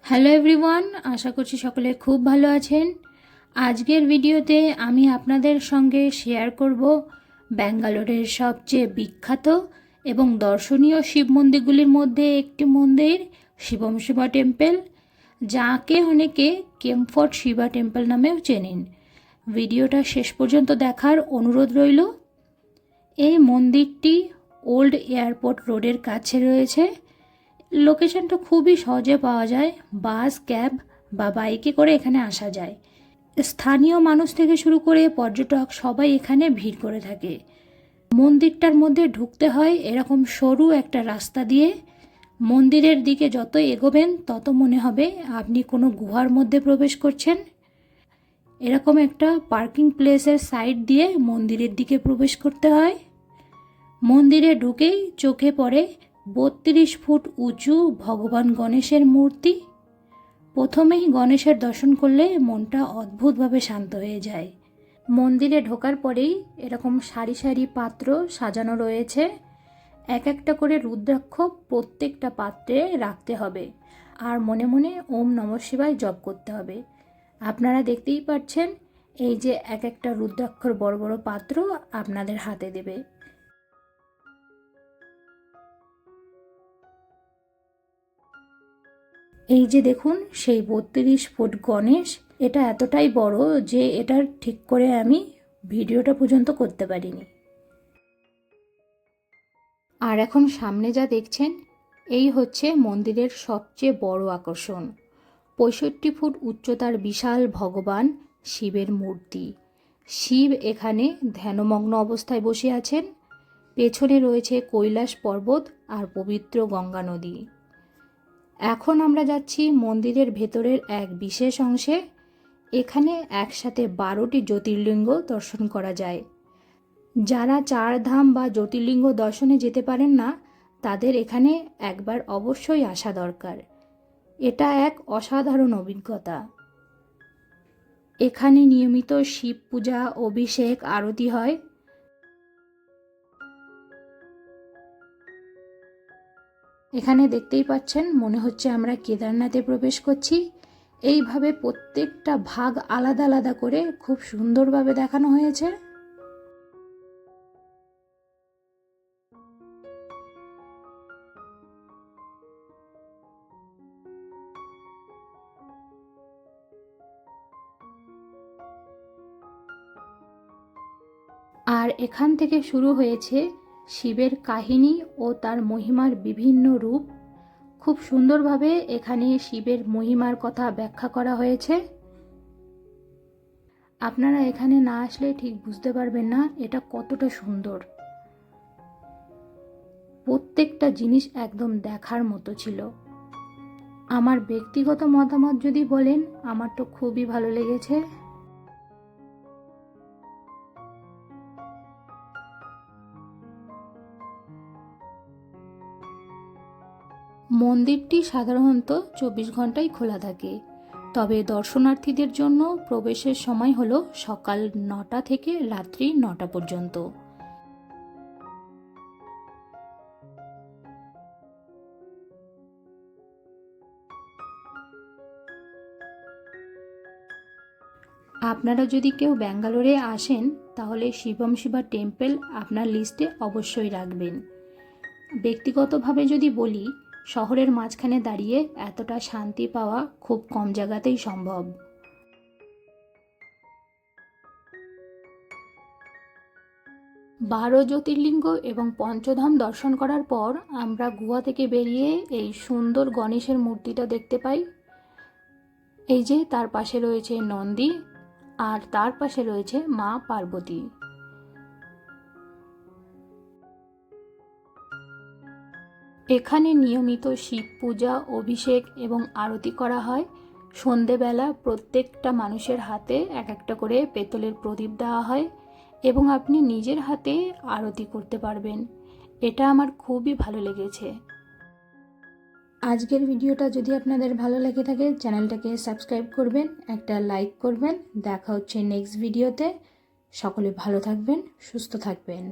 Hello everyone, আশা করছি সকলে খুব ভালো আছেন। আজকের ভিডিওতে আমি আপনাদের সঙ্গে শেয়ার করব ব্যাঙ্গালোরের সবচেয়ে বিখ্যাত এবং দর্শনীয় শিব মন্দিরগুলির মধ্যে একটি মন্দির শিবম শিবা টেম্পল, যাকে অনেকে কেমফোর্ট শিবা টেম্পল নামেও চেনেন। ভিডিওটা শেষ পর্যন্ত দেখার অনুরোধ রইল। এই মন্দিরটি ওল্ড এয়ারপোর্ট রোডের কাছে রয়েছে। লোকেশনটা খুবই সহজে পাওয়া যায়, বাস, ক্যাব বা বাইকে করে এখানে আসা যায়। স্থানীয় মানুষ থেকে শুরু করে পর্যটক সবাই এখানে ভিড় করে থাকে। মন্দিরটার মধ্যে ঢুকতে হয় এরকম সরু একটা রাস্তা দিয়ে। মন্দিরের দিকে যত এগোবেন তত মনে হবে আপনি কোনো গুহার মধ্যে প্রবেশ করছেন। এরকম একটা পার্কিং প্লেসের সাইড দিয়ে মন্দিরের দিকে প্রবেশ করতে হয়। মন্দিরে ঢুকেই চোখে পড়ে 32 ফুট উঁচু ভগবান গণেশের মূর্তি। প্রথমেই গণেশের দর্শন করলে মনটা অদ্ভুতভাবে শান্ত হয়ে যায়। মন্দিরে ঢোকার পরেই এরকম সারি সারি পাত্র সাজানো রয়েছে। এক একটা করে রুদ্রাক্ষ প্রত্যেকটা পাত্রে রাখতে হবে আর মনে মনে ওম নমঃ শিবায় জপ করতে হবে। আপনারা দেখতেই পাচ্ছেন, এই যে এক একটা রুদ্রাক্ষর বড় বড় পাত্র আপনাদের হাতে দেবে। এই যে দেখুন সেই 32 ফুট গণেশ, এটা এতটাই বড় যে এটার ঠিক করে আমি ভিডিওটা পর্যন্ত করতে পারিনি। আর এখন সামনে যা দেখছেন এই হচ্ছে মন্দিরের সবচেয়ে বড় আকর্ষণ। 65 ফুট উচ্চতার বিশাল ভগবান শিবের মূর্তি। শিব এখানে ধ্যানমগ্ন অবস্থায় বসে আছেন। পেছনে রয়েছে কৈলাস পর্বত আর পবিত্র গঙ্গা নদী। এখন আমরা যাচ্ছি মন্দিরের ভেতরের এক বিশেষ অংশে। এখানে একসাথে 12টি জ্যোতির্লিঙ্গ দর্শন করা যায়। যারা 4 ধাম বা জ্যোতির্লিঙ্গ দর্শনে যেতে পারেন না, তাদের এখানে একবার অবশ্যই আসা দরকার। এটা এক অসাধারণ অভিজ্ঞতা। এখানে নিয়মিত শিব পূজা, অভিষেক, আরতি হয়। এখানে দেখতেই পাচ্ছেন, মনে হচ্ছে আমরা কেদারনাথে প্রবেশ করছি। এইভাবে প্রত্যেকটা ভাগ আলাদা আলাদা করে খুব সুন্দরভাবে দেখানো হয়েছে। আর এখান থেকে শুরু হয়েছে শিবের কাহিনী ও তার মহিমার বিভিন্ন রূপ। খুব সুন্দরভাবে এখানে শিবের মহিমার কথা ব্যাখ্যা করা হয়েছে। আপনারা এখানে না আসলে ঠিক বুঝতে পারবেন না এটা কতটা সুন্দর। প্রত্যেকটা জিনিস একদম দেখার মতো ছিল। আমার ব্যক্তিগত মতামত যদি বলেন, আমার তো খুবই ভালো লেগেছে। মন্দিরটি সাধারণত 24 ঘন্টাই খোলা থাকে, তবে দর্শনার্থীদের জন্য প্রবেশের সময় হলো সকাল 9টা থেকে রাত্রি 9টা পর্যন্ত। আপনারা যদি কেউ ব্যাঙ্গালোরে আসেন, তাহলে শিবম শিবা টেম্পল আপনার লিস্টে অবশ্যই রাখবেন। ব্যক্তিগতভাবে যদি বলি, শহরের মাঝখানে দাঁড়িয়ে এতটা শান্তি পাওয়া খুব কম জায়গাতেই সম্ভব। বারো জ্যোতির্লিঙ্গ এবং পঞ্চধাম দর্শন করার পর আমরা গুহা থেকে বেরিয়ে এই সুন্দর গণেশের মূর্তিটা দেখতে পাই। এই যে তার পাশে রয়েছে নন্দী আর তার পাশে রয়েছে মা পার্বতী। এখানে নিয়মিত শিব পূজা, অভিষেক এবং আরতি করা হয়। সন্ধেবেলা প্রত্যেকটা মানুষের হাতে এক একটা করে পেতলের প্রদীপ দেওয়া হয় এবং আপনি নিজের হাতে আরতি করতে পারবেন। এটা আমার খুবই ভালো লেগেছে। আজকের ভিডিওটা যদি আপনাদের ভালো লেগে থাকে, চ্যানেলটাকে সাবস্ক্রাইব করবেন, একটা লাইক করবেন। দেখা হচ্ছে নেক্সট ভিডিওতে। সকলে ভালো থাকবেন, সুস্থ থাকবেন।